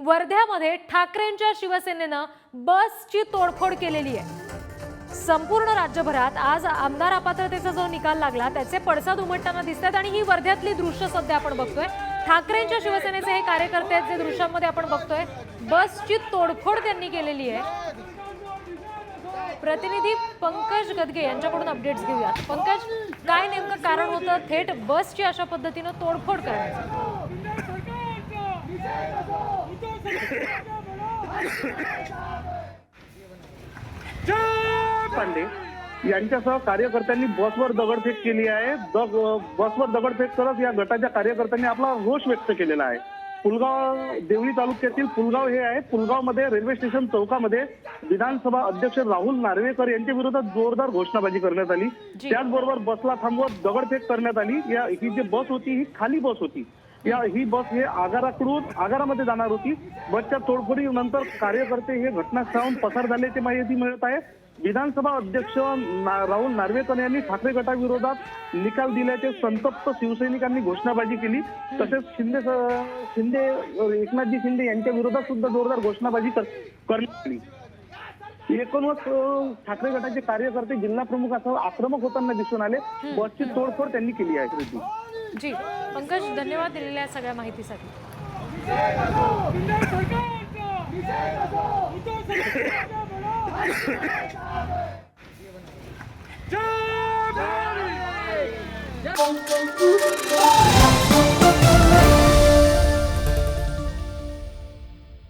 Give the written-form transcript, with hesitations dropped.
वर्ध्यामध्ये ठाकरेंच्या शिवसेनेनं बसची तोडफोड केलेली आहे। संपूर्ण राज्यभरात आज आमदार अपात्रतेचा जो निकाल लागला त्याचे पडसाद उमटताना दिसतात आणि ही वर्ध्यातली दृश्य सध्या आपण बघतोय। ठाकरेंच्या शिवसेनेचे हे कार्यकर्ते आहेत जे दृश्यांमध्ये आपण बघतोय, बसची तोडफोड त्यांनी केलेली आहे। प्रतिनिधी पंकज गदगे यांच्याकडून अपडेट्स घेऊयात। पंकज, काय नेमकं कारण होतं थेट बसची अशा पद्धतीने तोडफोड करण्याचं? पांडे यांच्यासह कार्यकर्त्यांनी बसवर दगडफेक केली आहे। बसवर दगडफेक करत या गटाच्या कार्यकर्त्यांनी आपला रोष व्यक्त केलेला आहे। पुलगाव देवळी तालुक्यातील पुलगाव हे आहे। पुलगावमध्ये रेल्वे स्टेशन चौकामध्ये विधानसभा अध्यक्ष राहुल नार्वेकर यांच्या विरोधात जोरदार घोषणाबाजी करण्यात आली। त्याचबरोबर बसला थांबवत दगडफेक करण्यात आली। ही जी बस होती ही खाली बस होती। ही बस हे आगारामध्ये जाणार होती। बसच्या तोडफोडीनंतर कार्यकर्ते हे घटनास्थळाहून पसार झाल्याची माहिती मिळत आहे। विधानसभा अध्यक्ष राहुल नार्वेकर यांनी ठाकरे गटाविरोधात निकाल दिल्याचे संतप्त शिवसैनिकांनी घोषणाबाजी केली। तसेच एकनाथजी शिंदे यांच्या विरोधात सुद्धा जोरदार घोषणाबाजी करण्यात आली। एकूणच ठाकरे गटाचे कार्यकर्ते जिल्हा प्रमुखासह आक्रमक होताना दिसून आले। बसची तोडफोड त्यांनी केली आहे। जी पंकज, धन्यवाद दिलेल्या सगळ्या माहितीसाठी। सरकार